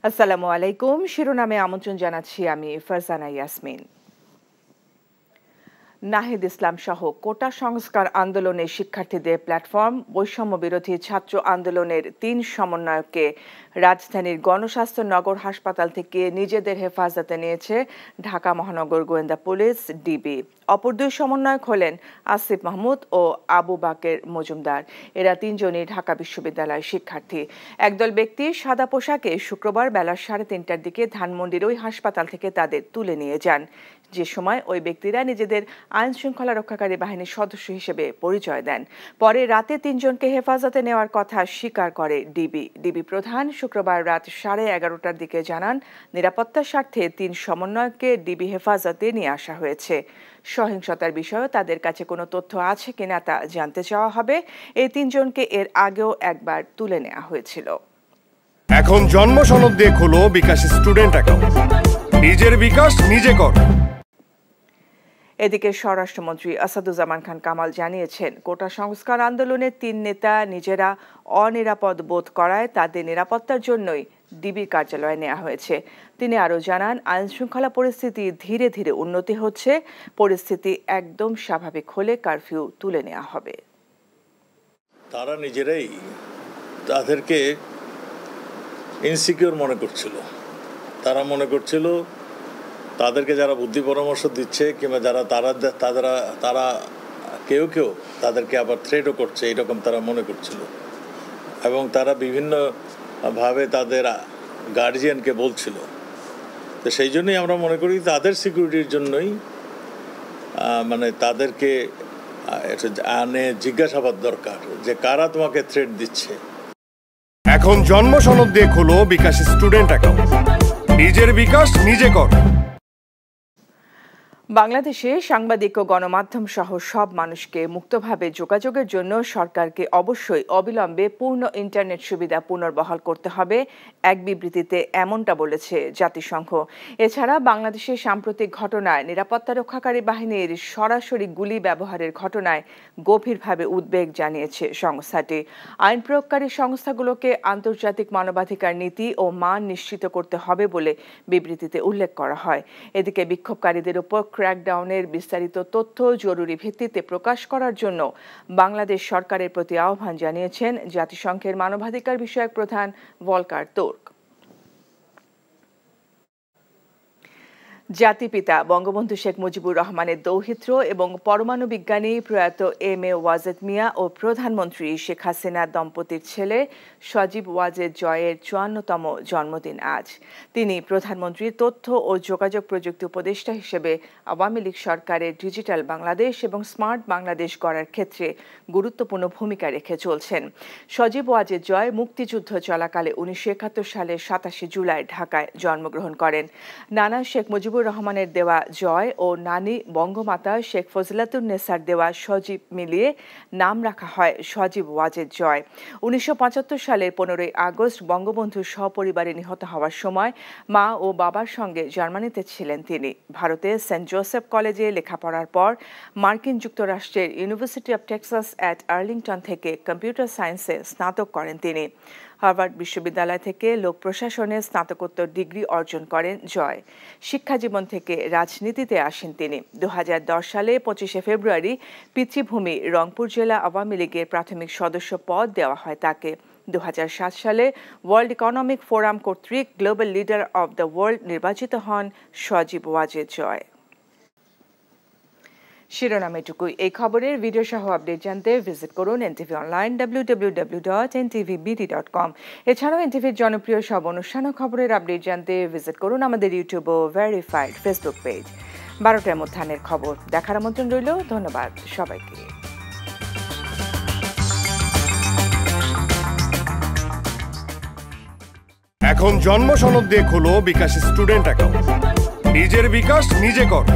আসসালামু আলাইকুম। শিরোনামে আমন্ত্রণ জানাচ্ছি আমি ফারজানা ইয়াসমিন। নাহিদ ইসলাম সহ কোটা সংস্কার আন্দোলনের শিক্ষার্থীদের প্ল্যাটফর্ম বৈষম্য বিরোধী ছাত্র আন্দোলনের ৩ সমন্বয়ককে রাজধানীর গণস্বাস্থ্য নগর হাসপাতাল থেকে নিজেদের হেফাজতে নিয়েছে ঢাকা মহানগর গোয়েন্দা পুলিশ ডিবি। অপর 2 সমন্বয়ক হলেন আসিফ মাহমুদ ও আবু বাকের মজুমদার। এরা 3 জনই ঢাকা বিশ্ববিদ্যালয়ের শিক্ষার্থী। একদল ব্যক্তি সাদা পোশাকে শুক্রবার বেলা 3:30টার দিকে ধানমন্ডির ওই হাসপাতাল থেকে তাদের তুলে নিয়ে যান। যে সময় ওই ব্যক্তিরা নিজেদের আইন শৃঙ্খলা রক্ষাকারী বাহিনীর সদস্য হিসেবে পরিচয় দেন। পরে রাতে 3 জনকে হেফাজতে নেওয়ার কথা স্বীকার করে ডিবি প্রধান শুক্রবার রাত 11:30টার দিকে জানান, নিরাপত্তার স্বার্থে 3 সমন্বয়ককে ডিবি হেফাজতে নিয়ে আসা হয়েছে। সহিংসতার বিষয়ে তাদের কাছে কোনো তথ্য আছে কিনা তা জানতে চাওয়া হবে। এই 3 জনকে এর আগেও একবার তুলে নেওয়া হয়েছিল। এখন জন্ম সনদ দিয়ে খোলো বিকাশ স্টুডেন্ট অ্যাকাউন্ট। নিজের বিকাশ নিজে কর। এদিকে স্বরাষ্ট্রমন্ত্রী আসাদুজ্জামান খান কামাল জানিয়েছেন, কোটা সংস্কার আন্দোলনের 3 নেতা নিজেরা অনিরাপদ বোধ করায় তাদের নিরাপত্তার জন্যই ডিবির কার্যালয়ে নেওয়া হয়েছে। তিনি আরও জানান, আইন শৃঙ্খলা পরিস্থিতি ধীরে ধীরে উন্নতি হচ্ছে। পরিস্থিতি একদম স্বাভাবিক হলে কারফিউ তুলে নেওয়া হবে। তারা নিজেরাই তাদেরকে ইনসিকিউর মনে করছিল। তারা মনে করছিল তাদেরকে যারা বুদ্ধি পরামর্শ দিচ্ছে কিংবা যারা তারা কেউ তাদেরকে আবার থ্রেটও করছে, এরকম তারা মনে করছিল। এবং তারা বিভিন্নভাবে তাদের গার্জিয়ানকে বলছিল। তো সেই জন্যই আমরা মনে করি তাদের সিকিউরিটির জন্যই তাদেরকে জিজ্ঞাসাবাদ দরকার যে কারা তোমাকে থ্রেট দিচ্ছে। এখন জন্ম সনদ দিয়ে খোলো বিকাশ স্টুডেন্ট অ্যাকাউন্ট। নিজের বিকাশ নিজে কর। বাংলাদেশে সাংবাদিক ও গণমাধ্যম সহ সব মানুষকে মুক্তভাবে যোগাযোগের জন্য সরকারকে অবশ্যই অবিলম্বে পূর্ণ ইন্টারনেট সুবিধা পুনর্বহাল করতে হবে, এক বিবৃতিতে এমনটা বলেছে জাতিসংঘ। এছাড়া বাংলাদেশের সাম্প্রতিক ঘটনায় নিরাপত্তা রক্ষাকারী বাহিনীর সরাসরি গুলি ব্যবহারের ঘটনায় গভীরভাবে উদ্বেগ জানিয়েছে সংস্থাটি। আইন প্রয়োগকারী সংস্থাগুলোকে আন্তর্জাতিক মানবাধিকার নীতি ও মান নিশ্চিত করতে হবে বলে বিবৃতিতে উল্লেখ করা হয়। এদিকে বিক্ষোভকারীদের উপর ক্র্যাকডাউনের বিস্তারিত তথ্য জরুরি ভিত্তিতে প্রকাশ করার জন্য বাংলাদেশ সরকারের প্রতি আহ্বান জানিয়েছেন জাতিসংঘের মানবাধিকার বিষয়ক প্রধান ভলকার তুর্ক। জাতিপিতা বঙ্গবন্ধু শেখ মুজিবুর রহমানের দৌহিত্র এবং পরমাণু বিজ্ঞানী প্রয়াত এম.এ. ওয়াজেদ মিয়া ও প্রধানমন্ত্রী শেখ হাসিনা দম্পতির ছেলে সজীব ওয়াজেদ জয়ের 54তম জন্মদিন আজ। তিনি প্রধানমন্ত্রীর তথ্য ও যোগাযোগ প্রযুক্তি উপদেষ্টা হিসেবে আওয়ামী লীগ সরকারের ডিজিটাল বাংলাদেশ এবং স্মার্ট বাংলাদেশ গড়ার ক্ষেত্রে গুরুত্বপূর্ণ ভূমিকা রেখে চলছেন। সজীব ওয়াজেদ জয় মুক্তিযুদ্ধ চলাকালে 1971 সালের 27 জুলাই ঢাকায় জন্মগ্রহণ করেন। নানা শেখ মুজিবুর রহমানের দেওয়া জয় ও নানি বঙ্গমাতা শেখ ফজিলাতুন্নেসার দেওয়া সজীব মিলিয়ে নাম রাখা হয় সজীব ওয়াজেদ জয়। 1975 সালের 15 আগস্ট বঙ্গবন্ধুর সপরিবারে নিহত হওয়ার সময় মা ও বাবার সঙ্গে জার্মানিতে ছিলেন তিনি। ভারতে সেন্ট জোসেফ কলেজে লেখাপড়ার পর মার্কিন যুক্তরাষ্ট্রের university of Texas at Arlington থেকে কম্পিউটার সায়েন্সে স্নাতক করেন তিনি। হার্ভার্ড বিশ্ববিদ্যালয় থেকে লোক প্রশাসনে স্নাতকোত্তর ডিগ্রি অর্জন করেন জয়। শিক্ষাজীবন থেকে রাজনীতিতে আসেন তিনি। 2010 সালে 25 ফেব্রুয়ারি পিতৃভূমি রংপুর জেলা আওয়ামী লীগের প্রাথমিক সদস্য পদ দেওয়া হয় তাকে। 2007 সালে ওয়ার্ল্ড ইকোনমিক ফোরাম কর্তৃক global leader of the world নির্বাচিত হন সজীব ওয়াজেদ জয়। শিরোনামেটুকুই। এই খবরের ভিডিও সহ আপডেট জানতে ভিজিট করুন এনটিভি অনলাইন www.ntvbd.com। এছাড়াও এনটিভির জনপ্রিয় সব অনুষ্ঠান ও খবরের আপডেট জানতে ভিজিট করুন আমাদের ইউটিউব ও ভেরিফাইড ফেসবুক পেজ। 12টার মধ্যাহ্নের খবর দেখার আমন্ত্রণ রইল। ধন্যবাদ সবাইকে। এখন জন্ম সনদ দিয়ে খোলো বিকাশ স্টুডেন্ট অ্যাকাউন্ট। নিজের বিকাশ নিজে কর।